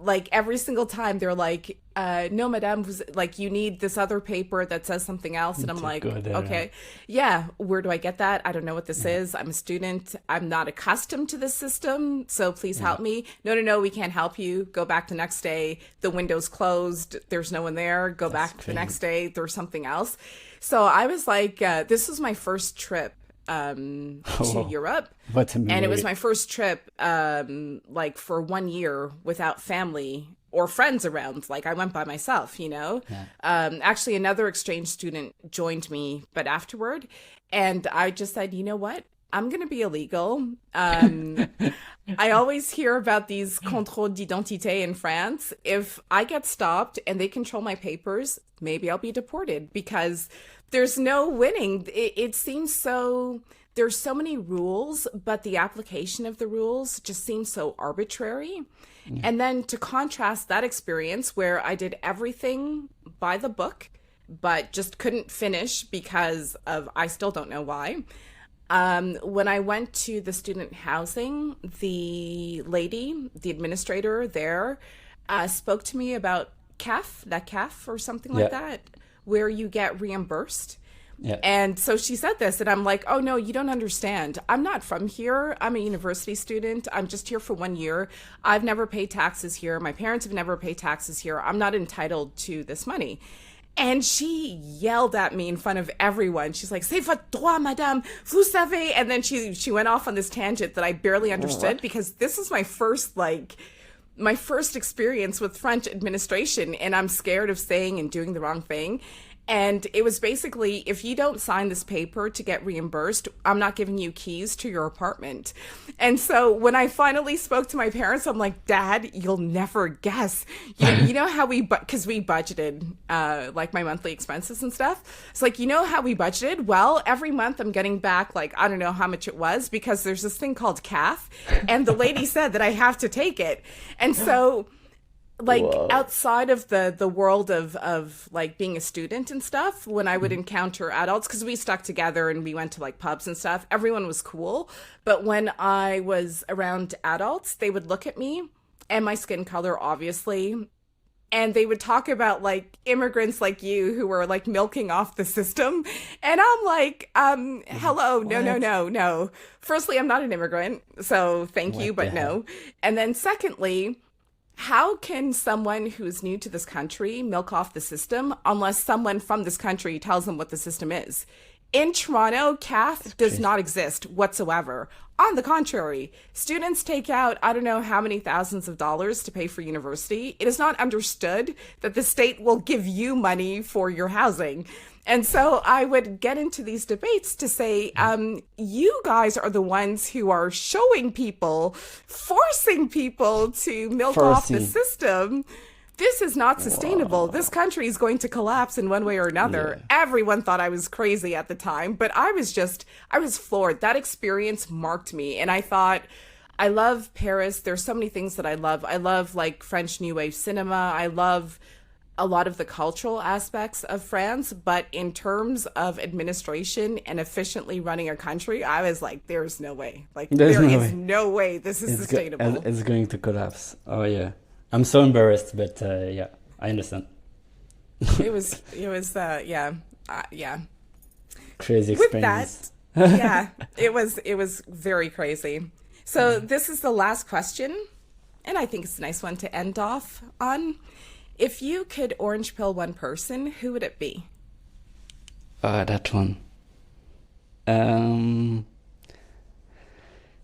like every single time they're like, no, madame, like you need this other paper that says something else. And I'm like, okay, yeah, where do I get that? I don't know what this is. I'm a student. I'm not accustomed to this system. So please help me. No, we can't help you. Go back the next day. The window's closed. There's no one there. Go back the next day. There's something else. So I was like, this was my first trip to Europe. And it was my first trip like for 1 year without family or friends around. Like I went by myself, Actually another exchange student joined me, but afterward. And I just said, you know what? I'm going to be illegal. I always hear about these contrôles d'identité in France. If I get stopped and they control my papers, maybe I'll be deported because there's no winning. It seems so, there's so many rules, but the application of the rules just seems so arbitrary. Yeah. And then to contrast that experience where I did everything by the book, but just couldn't finish because of, I still don't know why. When I went to the student housing, the lady, the administrator there, spoke to me about la CAF or something like that, where you get reimbursed. Yeah. And so she said this, and I'm like, oh, no, you don't understand. I'm not from here. I'm a university student. I'm just here for 1 year. I've never paid taxes here. My parents have never paid taxes here. I'm not entitled to this money. And she yelled at me in front of everyone. She's like, c'est votre droit, madame, vous savez. And then she went off on this tangent that I barely understood because this is my first experience with French administration, and I'm scared of saying and doing the wrong thing. And it was basically, if you don't sign this paper to get reimbursed, I'm not giving you keys to your apartment. And so when I finally spoke to my parents, I'm like, Dad, you'll never guess. You know how because we budgeted like my monthly expenses and stuff. It's like, you know how we budgeted? Well, every month I'm getting back like, I don't know how much it was because there's this thing called CAF. And the lady said that I have to take it. And so like outside of the world of like being a student and stuff, when I would encounter adults, because we stuck together and we went to like pubs and stuff, everyone was cool. But when I was around adults, they would look at me and my skin color, obviously, and they would talk about like immigrants like you who were like milking off the system. And I'm like, hello, no. Firstly, I'm not an immigrant, so thank you, but no. And then secondly, how can someone who's new to this country milk off the system unless someone from this country tells them what the system is? In Toronto, CAF does not exist whatsoever. On the contrary, students take out, I don't know how many thousands of dollars to pay for university. It is not understood that the state will give you money for your housing. And so I would get into these debates to say, you guys are the ones who are showing people, forcing people to milk off the system. This is not sustainable. This country is going to collapse in one way or another. Yeah. Everyone thought I was crazy at the time, but I was floored. That experience marked me. And I thought, I love Paris. There's so many things that I love. I love like French New Wave cinema. I love a lot of the cultural aspects of France, but in terms of administration and efficiently running a country, I was like, there's no way. Like, there is no way this is sustainable. It's going to collapse. Oh, yeah. I'm so embarrassed, but yeah, I understand. It was, yeah. Crazy experience. With that, yeah, it was very crazy. So this is the last question, and I think it's a nice one to end off on. If you could orange pill one person, who would it be? That one.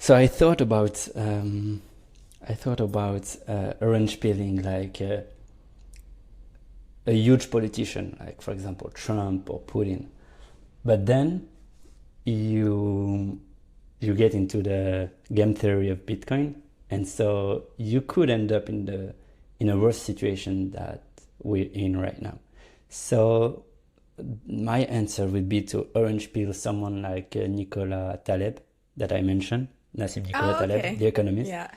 So I thought about orange peeling like a huge politician, like for example Trump or Putin. But then you get into the game theory of Bitcoin, and so you could end up in a worse situation that we're in right now. So my answer would be to orange peel someone like Nicolas Taleb that I mentioned, Nassim Nicolas Oh, Taleb, okay. the economist, Yeah.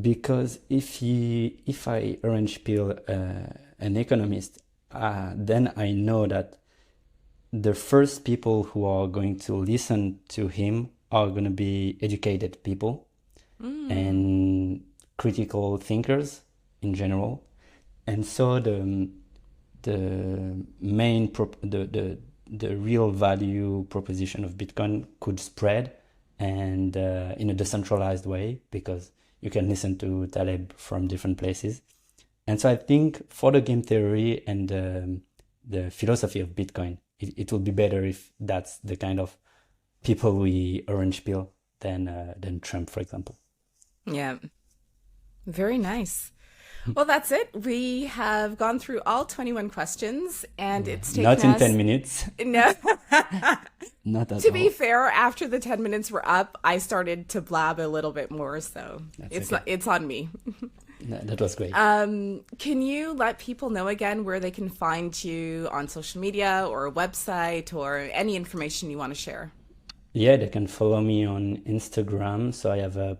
because if I orange peel an economist, then I know that the first people who are going to listen to him are going to be educated people Mm. and critical thinkers in general. And so the main the real value proposition of Bitcoin could spread and in a decentralized way because you can listen to Taleb from different places. And so I think for the game theory and the philosophy of Bitcoin, it would be better if that's the kind of people we orange peel than Trump, for example. Yeah. Very nice. Well, that's it. We have gone through all 21 questions and Yeah. it's taken Not in us 10 minutes. no. Not at To be all. fair, after the 10 minutes were up, I started to blab a little bit more, so That's it's okay. not, it's on me. That was great. Can you let people know again where they can find you on social media or a website or any information you want to share? Yeah, they can follow me on Instagram. So I have a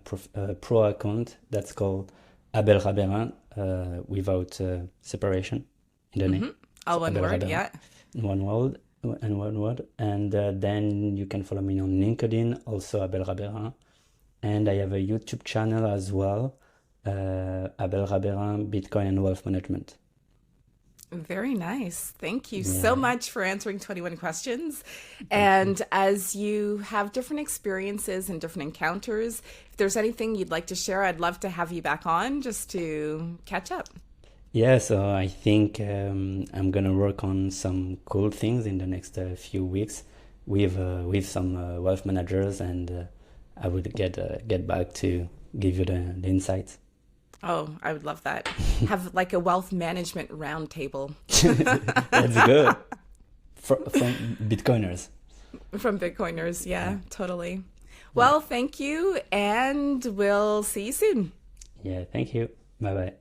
pro account that's called Abel Raberin without separation in the name. All So one Abel word, Raberin yeah. in one word and one word. And then you can follow me on LinkedIn, also Abel Raberin. And I have a YouTube channel as well, Abel Raberin, Bitcoin and Wealth Management. Very nice. Thank you so Yeah, much for answering 21 questions. thank you. And as you have different experiences and different encounters, if there's anything you'd like to share, I'd love to have you back on just to catch up. Yeah, so I think I'm gonna work on some cool things in the next few weeks with some wealth managers, and I would get back to give you the insights. Oh, I would love that. Have like a wealth management roundtable Let's go from Bitcoiners. from Bitcoiners. Yeah, Yeah, totally. yeah, Well, thank you, and we'll see you soon. yeah. Thank you. Bye bye.